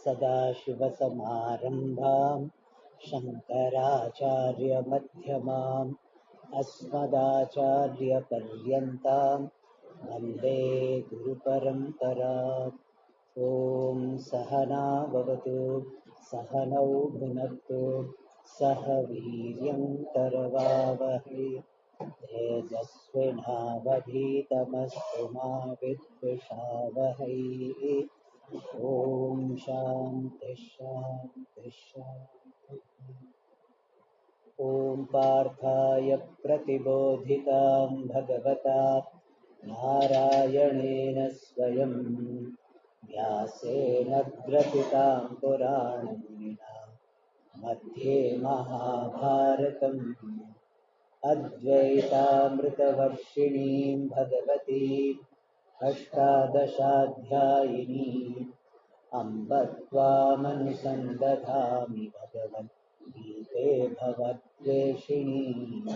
सदाशिवसमारम्भां शङ्कराचार्यमध्यमाम् अस्मदाचार्यपर्यन्तां वन्दे गुरुपरम्पराम्। ॐ सहना भवतु, सहनौ भुनक्तु, सह वीर्यं करवावहै, तेजस्विनावधीतमस्तु मा विद्विषावहै। ॐ शान्ति शान्ति शान्ति। ॐ पार्थाय प्रतिबोधितां भगवता नारायणेन स्वयं व्यासेन ग्रथितां पुराणमुनिना मध्ये महाभारतम् अद्वैतामृतवर्षिणीं भगवतीम् अष्टादशाध्यायिनीम् अम्ब त्वामनुसन्दधामि भगवद्गीते भवद्वेषिणीम्।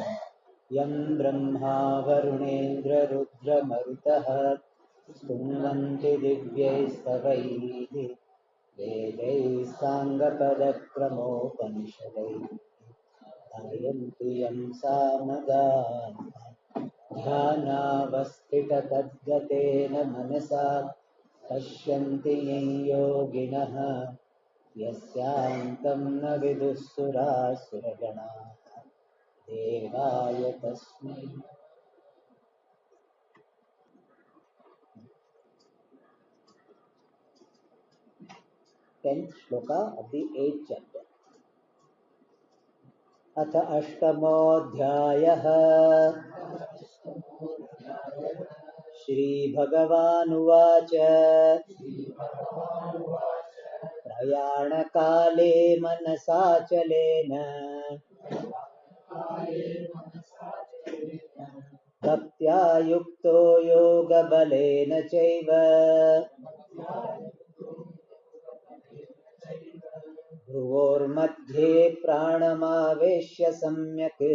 यं ब्रह्मा वरुणेन्द्ररुद्रमरुतः स्तुवन्ति दिव्यैस्तवैः वेदैः साङ्गपदक्रमोपनिषदैः गायन्ति यं सामगाः। ध्यानावस्थिततद्गतेन मनसा पश्यन्ति यं योगिनः यस्यान्तं न विदुःसुरासुरगणाः देवाय तस्मै। 10th shloka of the 8th chapter. अथ अष्टमोऽध्यायः। श्रीभगवानुवाच प्रयाणकाले मनसाचलेन भक्त्या युक्तो योगबलेन चैव भ्रुवोर्मध्ये प्राणमावेश्य सम्यक्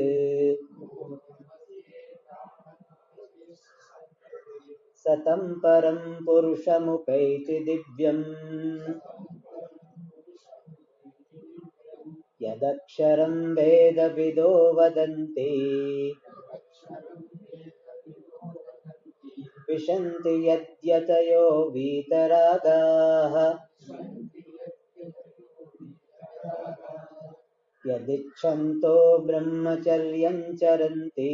सतं परं पुरुषमुपैति दिव्यम् यदक्षरं वेदविदो वदन्ति विशन्ति यद्यतयो वीतरागाः यदिच्छन्तो ब्रह्मचर्यं चरन्ति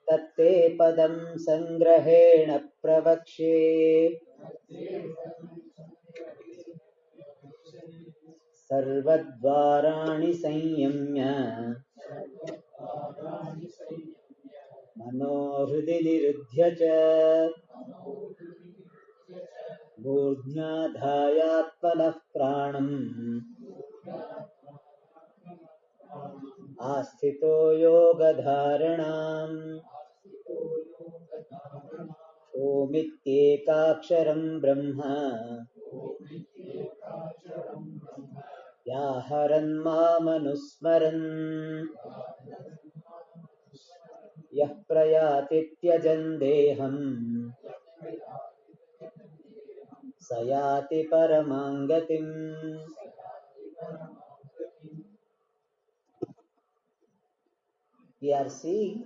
तत्ते पदं संग्रहेण प्रवक्ष्ये। सर्वद्वाराणि संयम्य मनोहृदि निरुध्य च मूर्ध्याधायात्मनः प्राणम् आस्थितो योगधारणाम्। ओमित्येकाक्षरं ब्रह्म व्याहरन् मामनुस्मरन् यः प्रयाति त्यजन् देहम् स याति परमां गतिम्। We are seeing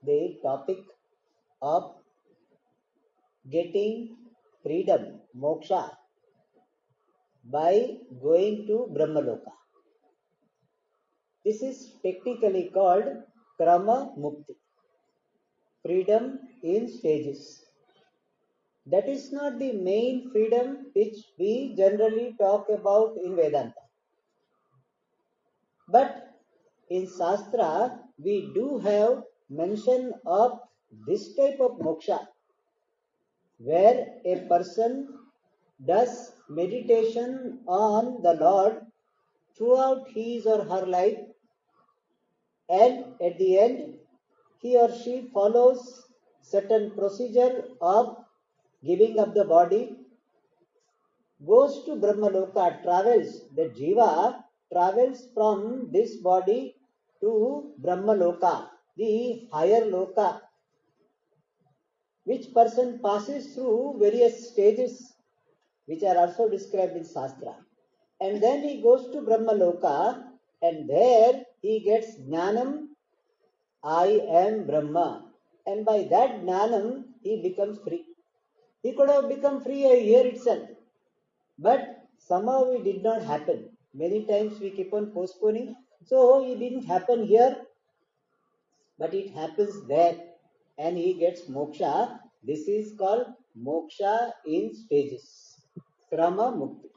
the topic of getting freedom, moksha, by going to Brahmaloka. This is technically called Krama Mukti, freedom in stages. That is not the main freedom which we generally talk about in Vedanta. But in Shastra, we do have mention of this type of moksha, where a person does meditation on the Lord throughout his or her life, and at the end he or she follows certain procedure of giving up the body, goes to Brahmaloka, travels, the jiva travels from this body to Brahmaloka, the higher loka. which person passes through various stages which are also described in Shastra. And then he goes to Brahma Loka, and there he gets Jnanam, I am Brahma. And by that Jnanam, he becomes free. He could have become free here itself, but somehow it did not happen. Many times we keep on postponing, so it didn't happen here, but it happens there, and he gets moksha. This is called moksha in stages, krama mukti.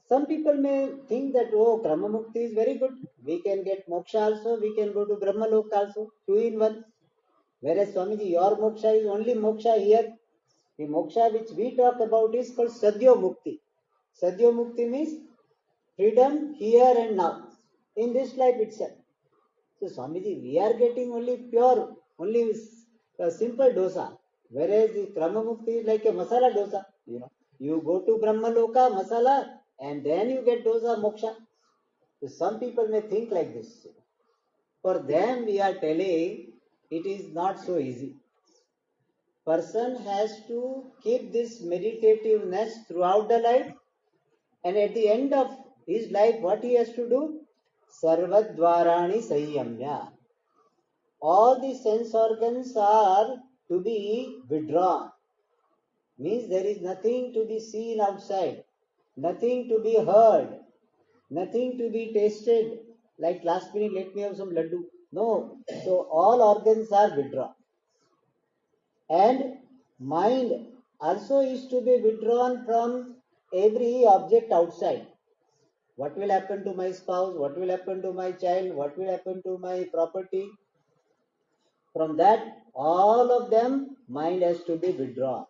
Some people may think that, oh, krama mukti is very good. We can get moksha also, we can go to Brahmalok also, two in one. Whereas Swamiji, your moksha is only moksha here. The moksha which we talk about is called sadhya mukti. Sadhya mukti means freedom here and now, in this life itself. So Swamiji, we are getting only pure, only a simple dosa. Whereas the krama mukti is like a masala dosa. You go to Brahmaloka, masala, and then you get dosa moksha. So some people may think like this. For them, we are telling it is not so easy. Person has to keep this meditativeness throughout the life, and at the end of his life, what he has to do? Sarvadvarani Sanyamya. All the sense organs are to be withdrawn. Means there is nothing to be seen outside, nothing to be heard, nothing to be tasted. Like last minute, let me have some laddu. No. So all organs are withdrawn. And mind also is to be withdrawn from every object outside. What will happen to my spouse? What will happen to my child? What will happen to my property? From that, all of them, mind has to be withdrawn.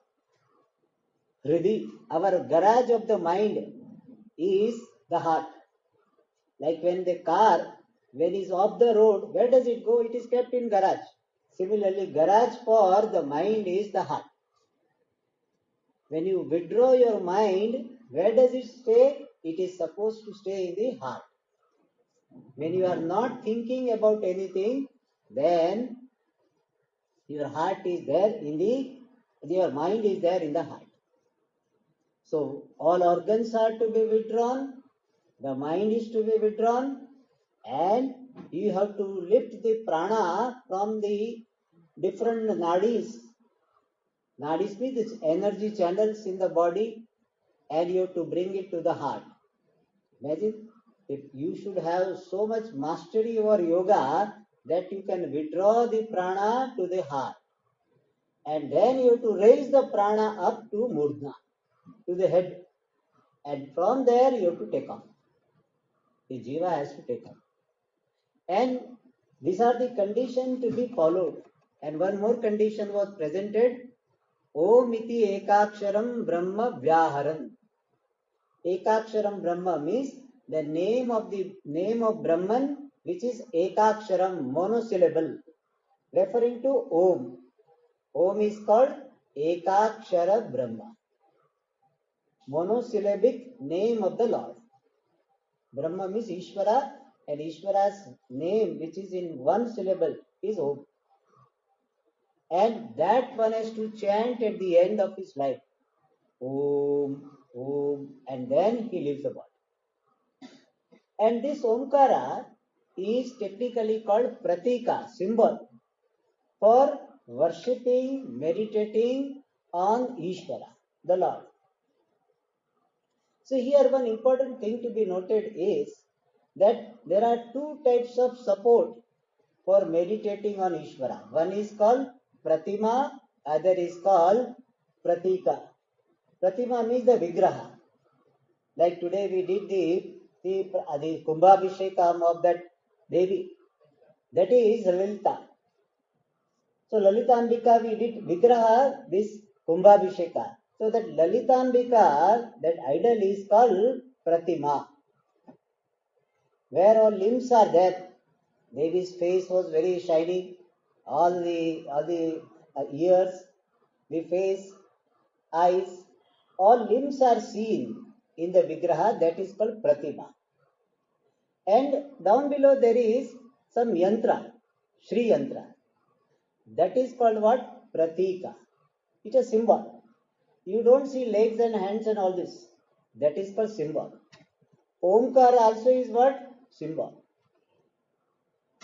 Hridi, our garage of the mind is the heart. Like when the car, when it is off the road, where does it go? It is kept in garage. Similarly, garage for the mind is the heart. When you withdraw your mind, where does it stay? It is supposed to stay in the heart. When you are not thinking about anything, then your heart is there your mind is there in the heart. So all organs are to be withdrawn, the mind is to be withdrawn, and you have to lift the prana from the different nadis. Nadis means its energy channels in the body, and you have to bring it to the heart. Imagine if you should have so much mastery over yoga that you can withdraw the prana to the heart. And then you have to raise the prana up to murdna, to the head. And from there you have to take off. The jiva has to take off. And these are the conditions to be followed. And one more condition was presented. Om iti ekaksharam brahma vyaharan. Ekaksharam Brahma means the name of Brahman, which is Ekaksharam, monosyllable, referring to Om. Om is called Ekakshara Brahma, monosyllabic name of the Lord. Brahma means Ishvara, and Ishvara's name, which is in one syllable, is Om. And that one has to chant at the end of his life. Om, Om, and then he leaves the body. And this Omkara is technically called Pratika, symbol, for worshipping, meditating on Ishvara, the Lord. So here one important thing to be noted is that there are two types of support for meditating on Ishvara. One is called Pratima, other is called Pratika. Pratima means the Vigraha. Like today we did the Kumbhabhishekam of that Devi. That is Lalita. So Lalitambika we did Vigraha, this Kumbhabhisheka. So that Lalitambika, that idol is called Pratima. Where all limbs are there. Devi's face was very shining. All the ears, the face, eyes, all limbs are seen in the Vigraha, that is called Pratima. And down below there is some yantra, Shri yantra. That is called what? pratika. It's a symbol. You don't see legs and hands and all this. That is for symbol. Omkara also is what? Symbol.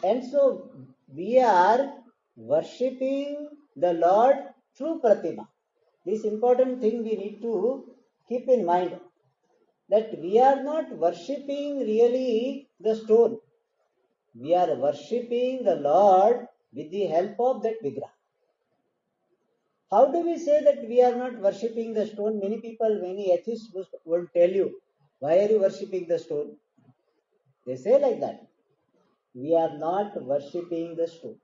And so we are worshipping the Lord through Pratima. This important thing we need to keep in mind, that we are not worshipping really the stone. We are worshipping the Lord with the help of that Vigraha. How do we say that we are not worshipping the stone? Many people, many atheists will tell you, why are you worshipping the stone? They say like that. We are not worshipping the stone.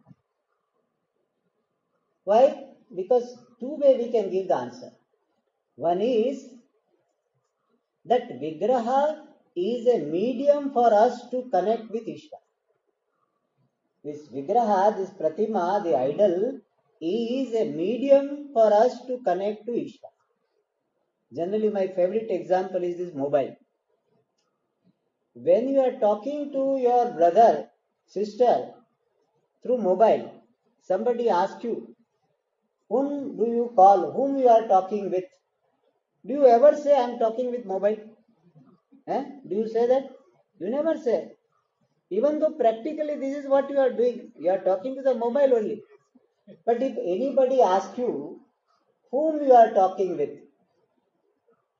Why? Because two ways we can give the answer. One is that Vigraha is a medium for us to connect with Ishvara. This Vigraha, this Pratima, the idol, is a medium for us to connect to Ishvara. Generally, my favorite example is this mobile. When you are talking to your brother, sister through mobile, somebody asks you, whom do you call, whom you are talking with? Do you ever say, I am talking with mobile? Do you say that? You never say. Even though practically this is what you are doing. You are talking to the mobile only. But if anybody asks you whom you are talking with,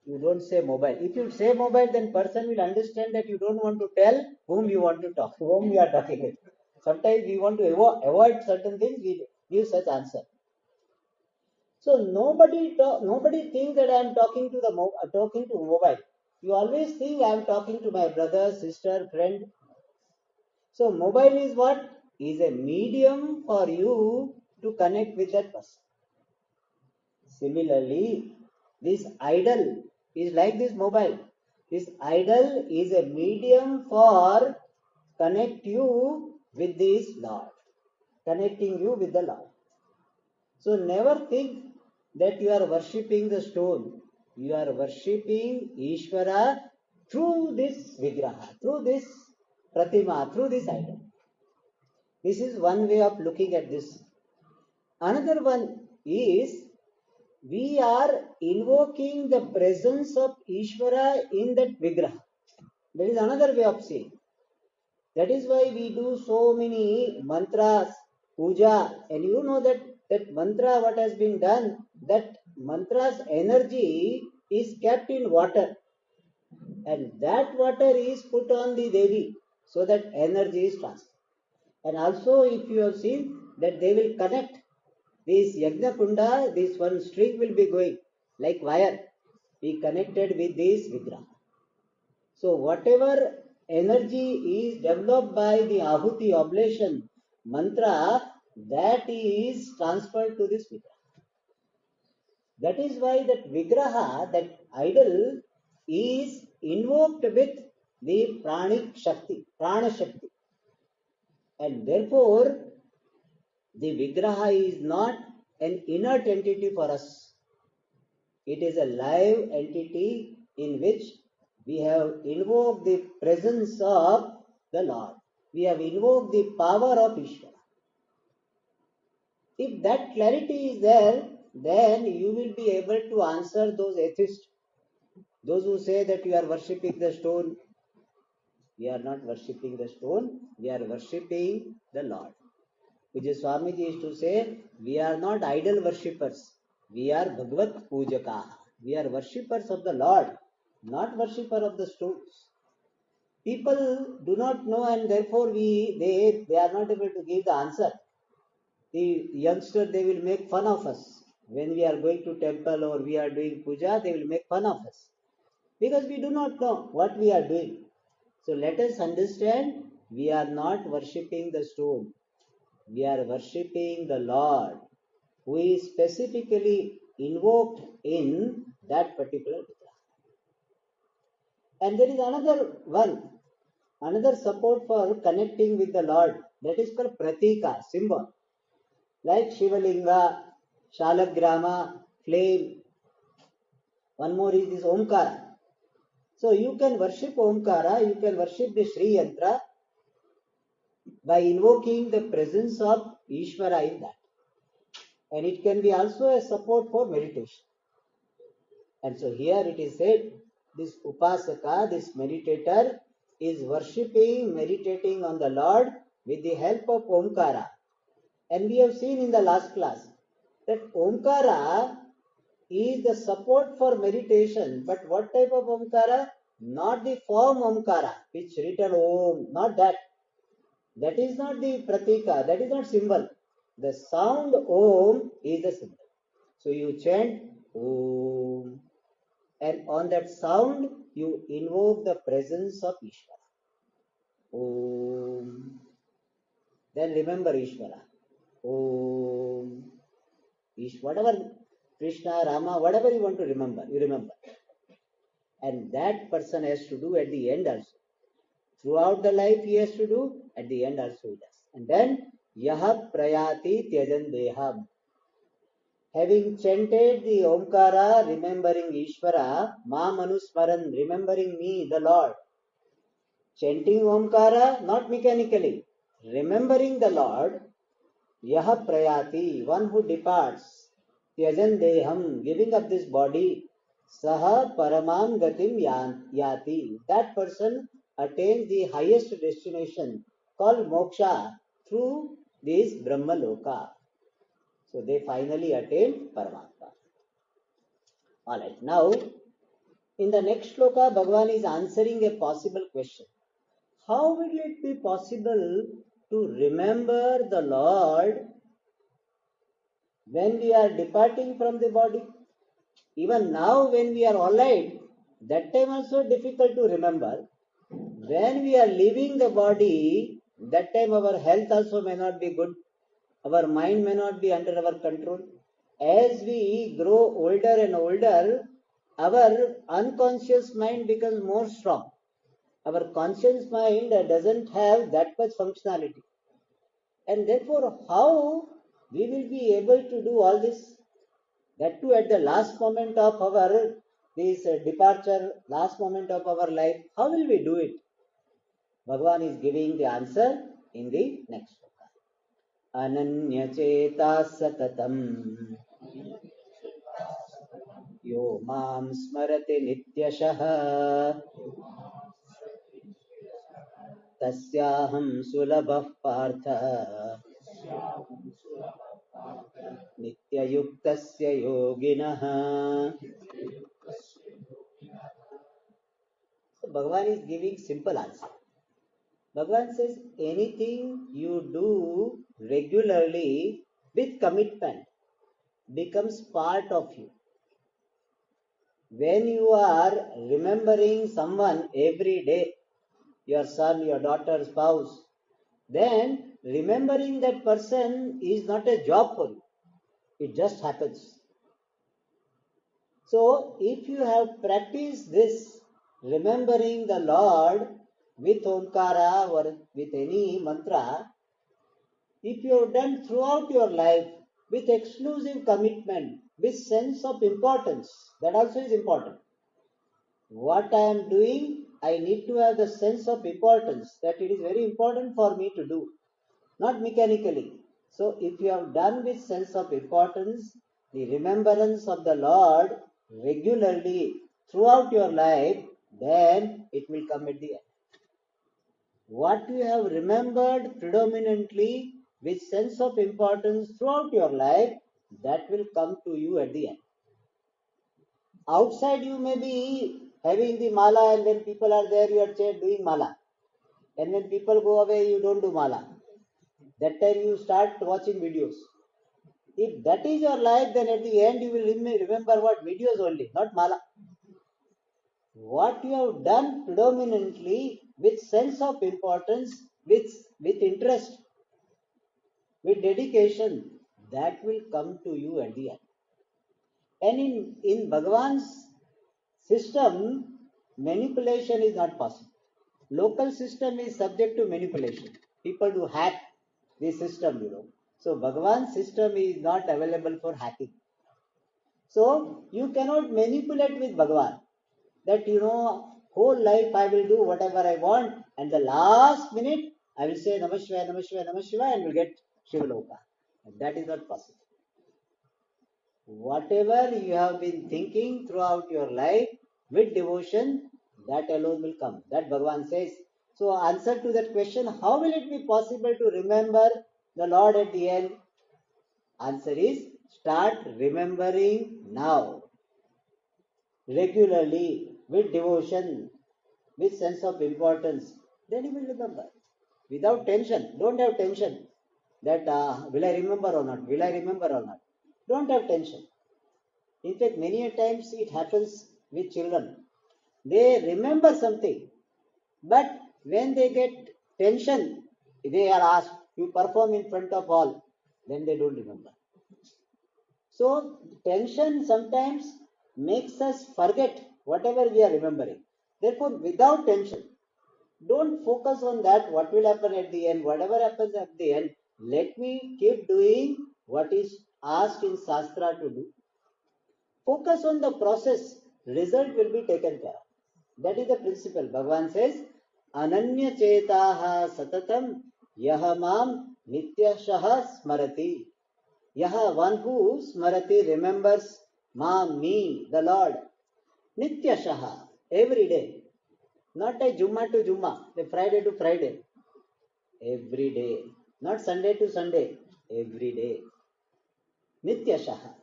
you don't say mobile. If you say mobile, then person will understand that you don't want to tell whom you want to talk, whom you are talking with. Sometimes we want to avoid certain things, we give such answer. So nobody thinks that I am talking to talking to mobile. You always think I am talking to my brother, sister, friend. So mobile is what? Is a medium for you to connect with that person. Similarly, this idol is like this mobile. This idol is a medium for connect you with this Lord, connecting you with the Lord. So never think that you are worshipping the stone. You are worshipping Ishvara through this Vigraha, through this Pratima, through this idol. This is one way of looking at this. Another one is we are invoking the presence of Ishvara in that Vigraha. There is another way of seeing. That is why we do so many mantras, puja, and you know that mantra, what has been done, that mantra's energy is kept in water. And that water is put on the Devi so that energy is transferred. And also, if you have seen that they will connect this Yajna Kunda, this one string will be going like wire, be connected with this Vigraha. So, whatever energy is developed by the Ahuti oblation mantra, that is transferred to this Vigraha. That is why that Vigraha, that idol, is invoked with the Pranic Shakti, Prana Shakti. And therefore, the Vigraha is not an inert entity for us. It is a live entity in which we have invoked the presence of the Lord. We have invoked the power of Ishvara. If that clarity is there, then you will be able to answer those atheists, those who say that you are worshipping the stone. We are not worshipping the stone, we are worshipping the Lord. Pujya Swamiji used to say, we are not idol worshippers, we are Bhagavat Pujaka. We are worshippers of the Lord, not worshipper of the stones. People do not know and therefore they are not able to give the answer. The youngster, they will make fun of us. When we are going to temple or we are doing puja, they will make fun of us. Because we do not know what we are doing. So let us understand, we are not worshipping the stone. We are worshipping the Lord, who is specifically invoked in that particular Vigraha. And there is another one, another support for connecting with the Lord, that is called Pratika, symbol. Like Shivalinga, Shalagrama, flame. One more is this Omkara. So you can worship Omkara, you can worship the Sri Yantra by invoking the presence of Ishvara in that. and it can be also a support for meditation. And so here it is said, this upasaka, this meditator, is worshipping, meditating on the Lord with the help of Omkara. And we have seen in the last class that Omkara is the support for meditation. But what type of Omkara? Not the form Omkara, which written Om, not that. That is not the pratika, that is not symbol. The sound Om is the symbol. So you chant Om, and on that sound you invoke the presence of Ishvara. Om. Then remember Ishvara. Om. Whatever Krishna, Rama, whatever you want to remember, you remember. And that person has to do at the end also. Throughout the life he has to do, at the end also he does. And then Yaha Prayati Tyajan Deham. Having chanted the Omkara, remembering Ishvara, Ma Manusmaran, remembering me, the Lord. Chanting Omkara, not mechanically. Remembering the Lord, Yaha Prayati, one who departs, Tyajan Deham, giving up this body, Saha Paramam Gatim Yati. That person attains the highest destination called Moksha through this Brahma Loka. So they finally attain Paramatma. Alright, now in the next shloka, Bhagavan is answering a possible question. How will it be possible to remember the Lord when we are departing from the body? Even now, when we are alive, that time also difficult to remember. When we are leaving the body, that time our health also may not be good. Our mind may not be under our control. As we grow older and older, our unconscious mind becomes more strong. Our conscious mind doesn't have that much functionality. And therefore, how we will be able to do all this? That too at the last moment of our this departure, last moment of our life, how will we do it? Bhagavan is giving the answer in the next sloka. Ananya cheta satatam yo mam smarati nityashah tasyaham sulabah partha nityayuktasya yoginah. So Bhagavan is giving simple answer. Bhagavan says anything you do regularly with commitment becomes part of you. When you are remembering someone every day, your son, your daughter, spouse, then remembering that person is not a job for you. It just happens. So if you have practiced this, remembering the Lord with Omkara or with any mantra, if you have done throughout your life with exclusive commitment, with sense of importance, that also is important. What I am doing, I need to have the sense of importance that it is very important for me to do, not mechanically. So if you have done with sense of importance, the remembrance of the Lord regularly throughout your life, then it will come at the end. What you have remembered predominantly with sense of importance throughout your life, that will come to you at the end. Outside you may be having the mala, and when people are there you are doing mala. And when people go away you don't do mala. That time you start watching videos. If that is your life, then at the end you will remember what? Videos only, not mala. What you have done predominantly with sense of importance, with interest, with dedication, that will come to you at the end. And in Bhagavan's system, manipulation is not possible. Local system is subject to manipulation. People do hack the system. So Bhagavan's system is not available for hacking. So you cannot manipulate with Bhagavan. That whole life I will do whatever I want, and the last minute I will say Namah Shivaya, Namah Shivaya, Namah Shivaya, and will get Shivaloka. That is not possible. Whatever you have been thinking throughout your life with devotion, that alone will come. That Bhagavan says. So, answer to that question, how will it be possible to remember the Lord at the end? Answer is, start remembering now, regularly, with devotion, with sense of importance. Then you will remember. Without tension. Don't have tension that will I remember or not? Will I remember or not? Don't have tension. In fact, many a times it happens with children. They remember something, but when they get tension, they are asked, you perform in front of all, then they don't remember. So, tension sometimes makes us forget whatever we are remembering. Therefore, without tension, don't focus on that, what will happen at the end, whatever happens at the end. Let me keep doing what is asked in Shastra to do. Focus on the process, result will be taken care of. That is the principle. Bhagavan says, Ananya Chetaha Satatam Yahamam Nityashaha Smarati. Yaha, one who Smarati remembers Mam, me, the Lord, Nityashaha, every day. Not a Jumma to Jumma, a Friday to Friday. Every day. Not Sunday to Sunday. Every day. Nityashaha.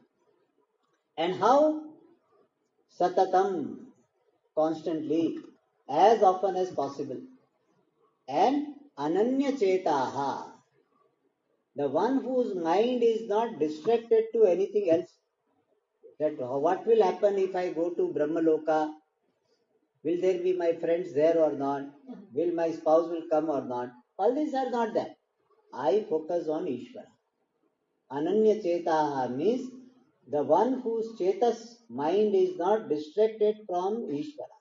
And how? Satatam, constantly, as often as possible. And Ananya Chetaha, the one whose mind is not distracted to anything else. That what will happen if I go to Brahmaloka? Will there be my friends there or not? Will my spouse will come or not? All these are not there. I focus on Ishvara. Ananya Chetaha means the one whose Chetas mind is not distracted from Ishvara.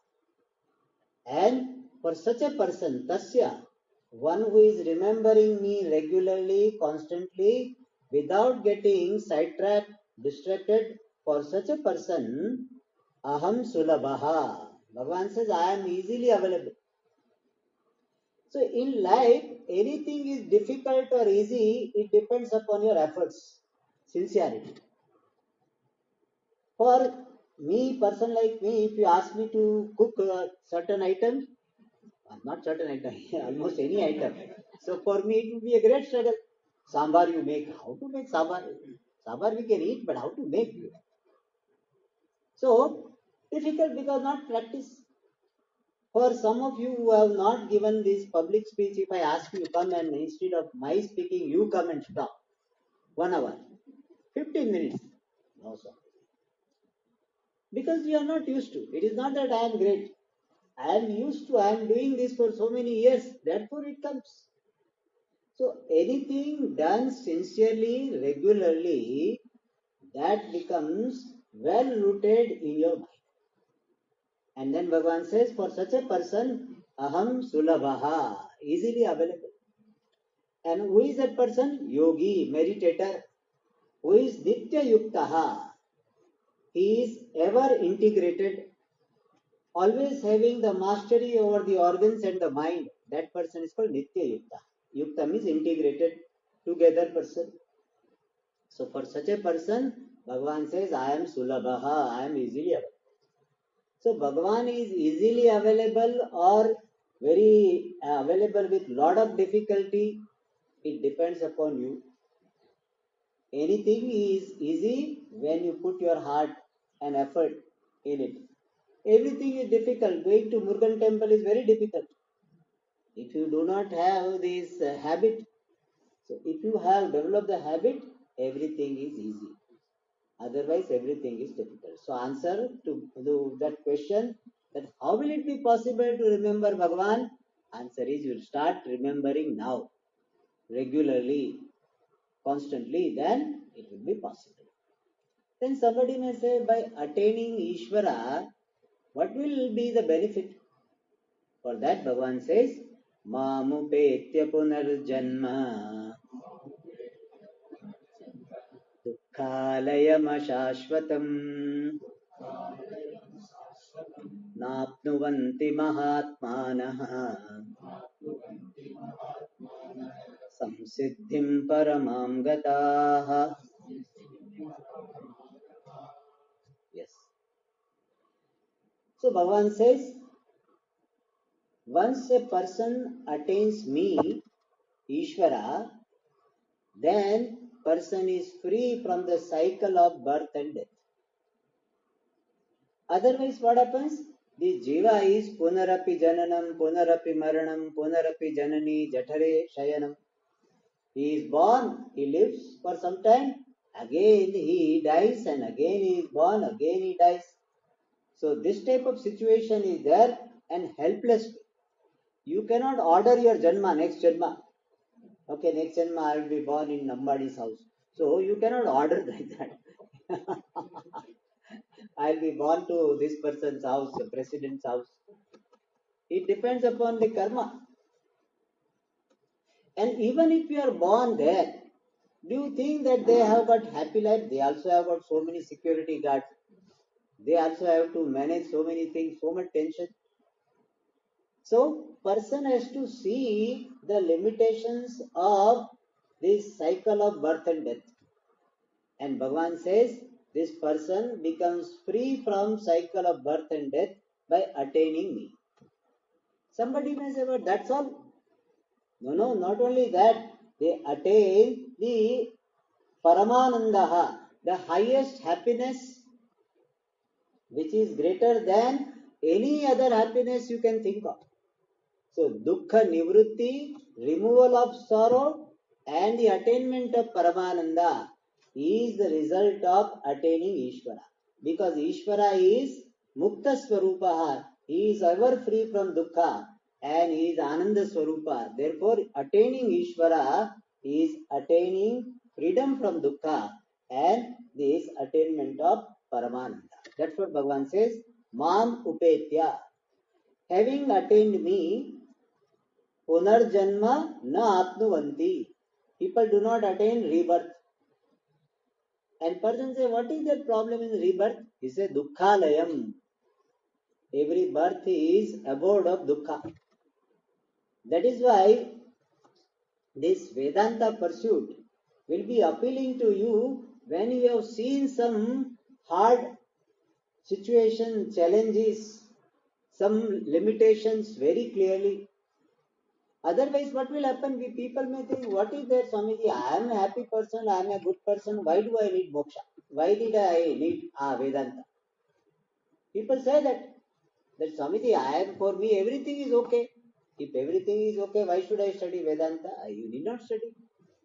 And for such a person, Tasya, one who is remembering me regularly, constantly, without getting sidetracked, distracted, for such a person, Aham Sulabhaha. Bhagavan says, I am easily available. So in life, anything is difficult or easy, it depends upon your efforts, sincerity. For me, person like me, if you ask me to cook certain items, not certain item, almost any item. So for me, it will be a great struggle. Sambar you make, how to make sambar? Sambar we can eat, but how to make? So difficult because not practice. For some of you who have not given this public speech, if I ask you to come and instead of my speaking, you come and stop 1 hour, 15 minutes. No, sir. Because you are not used to. It is not that I am great. I am used to, I am doing this for so many years. Therefore it comes. So anything done sincerely, regularly, that becomes well rooted in your mind. And then Bhagavan says, for such a person, aham sulabhaha, easily available. And who is that person? Yogi, meditator, who is nitya yuktaha. He is ever integrated, always having the mastery over the organs and the mind. That person is called nitya yukta. Yukta means integrated, together person. So for such a person, Bhagavan says, I am Sulabhaha, I am easily available. So Bhagavan is easily available or very available with lot of difficulty. It depends upon you. Anything is easy when you put your heart and effort in it. Everything is difficult. Going to Murugan temple is very difficult. If you do not have this habit, so if you have developed the habit, everything is easy. Otherwise, everything is difficult. So, answer to that question, that how will it be possible to remember Bhagavan? Answer is, you will start remembering now, regularly, constantly, then it will be possible. Then somebody may say, by attaining Ishvara, what will be the benefit? For that, Bhagavan says, Mamupetya punarjanma दुःखालयमशाश्वतम् नाप्नुवन्ति महात्मानः संसिद्धिं परमां गताः. So Bhagavan says, once a person attains me, Ishvara, then person is free from the cycle of birth and death. Otherwise, what happens? The jiva is punarapi jananam, punarapi maranam, punarapi janani, jatare shayanam. He is born, he lives for some time, again he dies, and again he is born, again he dies. So this type of situation is there and helpless. You cannot order your janma, next janma. Okay, next janma I will be born in Nambadi's house. So you cannot order like that. I will be born to this person's house, the president's house. It depends upon the karma. And even if you are born there, do you think that they have got happy life? They also have got so many security guards. They also have to manage so many things, so much tension. So person has to see the limitations of this cycle of birth and death. And Bhagavan says this person becomes free from cycle of birth and death by attaining me. Somebody may say, but that's all. No, not only that, they attain the Paramanandaha, the highest happiness which is greater than any other happiness you can think of. So, dukkha nivrutti, removal of sorrow, and the attainment of Paramananda is the result of attaining Ishvara. Because Ishvara is Mukta Swarupaha, he is ever free from dukkha and he is Ananda Swarupa. Therefore, attaining Ishvara is attaining freedom from dukkha and this attainment of Paramananda. That's what Bhagavan says, Mam Upetya. Having attained me, Punarjanma na apnuvanti. People do not attain rebirth. And person say, what is the problem in rebirth? He says, dukkhalayam. Every birth is abode of dukkha. That is why this Vedanta pursuit will be appealing to you when you have seen some hard situation, challenges, some limitations very clearly. Otherwise, what will happen? We people may think, what is there, Swamiji? I am a happy person, I am a good person. Why do I need moksha? Why did I need Vedanta? People say that Swamiji, I am for me everything is okay. If everything is okay, why should I study Vedanta? You need not study.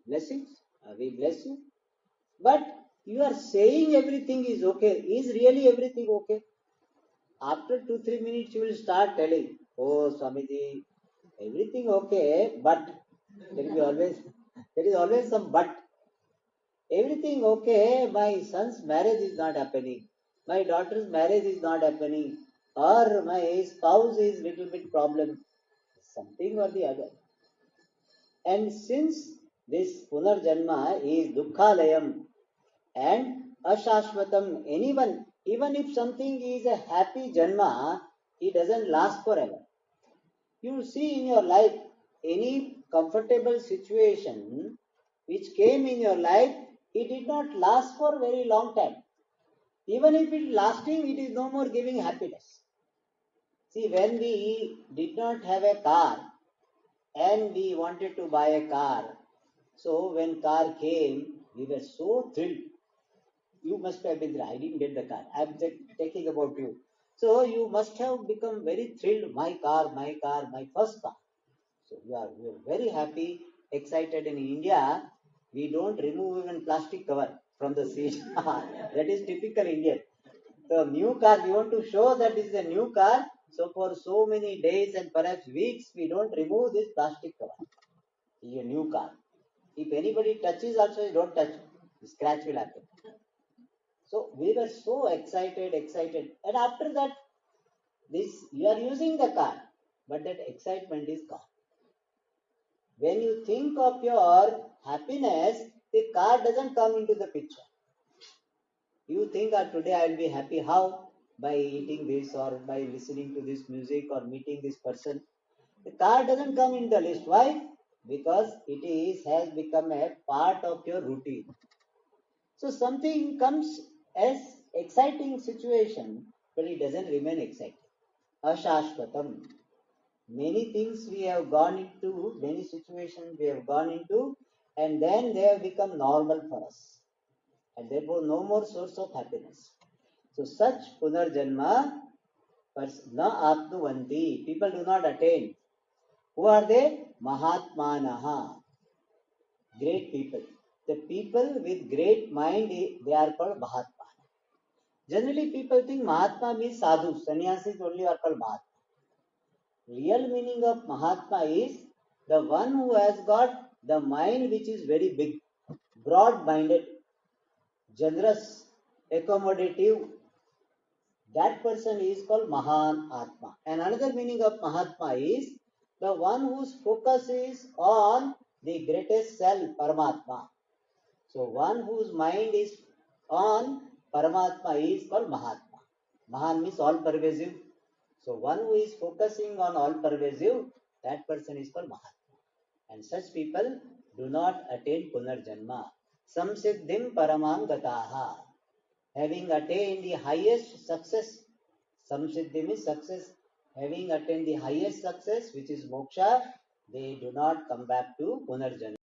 Blessings, we bless you. But you are saying everything is okay. Is really everything okay? After 2-3 minutes, you will start telling, oh Swamiji, everything okay, but there is always some but. Everything okay, my son's marriage is not happening, my daughter's marriage is not happening, or my spouse is little bit problem, something or the other. And since this Punarjanma is Dukkhalayam and Ashashvatam, anyone, even if something is a happy Janma, it doesn't last forever. You see in your life any comfortable situation which came in your life, it did not last for a very long time. Even if it is lasting, it is no more giving happiness. See, when we did not have a car and we wanted to buy a car, so when car came, we were so thrilled. You must have been there. I didn't get the car. I'm talking about you. So you must have become very thrilled. My car, my first car. So we are very happy, excited. In India, we don't remove even plastic cover from the seat. That is typical Indian. So new car, we want to show that this is a new car. So for so many days and perhaps weeks, we don't remove this plastic cover. It's a new car. If anybody touches also, you don't touch. Scratch will happen. So we were so excited. And after that, this you are using the car, but that excitement is gone. When you think of your happiness, the car doesn't come into the picture. You think that today I will be happy. How? By eating this or by listening to this music or meeting this person. The car doesn't come in the list. Why? Because it has become a part of your routine. So something comes as exciting situation, but it doesn't remain exciting. ashashvatam. Many things we have gone into, many situations we have gone into, and then they have become normal for us. And therefore, no more source of happiness. So, such punarjanma na apnuvanti. People do not attain. Who are they? Mahatmanaha. Great people. The people with great mind, they are called Mahatma. Generally, people think Mahatma means sadhu. Sannyasis only are called Mahatma. Real meaning of Mahatma is the one who has got the mind which is very big, broad minded, generous, accommodative. That person is called Mahan Atma. And another meaning of Mahatma is the one whose focus is on the greatest self, Paramatma. So one whose mind is on Paramatma is called Mahatma. Mahan means all pervasive. So one who is focusing on all pervasive, that person is called Mahatma. And such people do not attain Punarjanma. Samsiddhim paramam gataha. Having attained the highest success, Samsiddhim is success. Having attained the highest success, which is moksha, they do not come back to Punarjanma.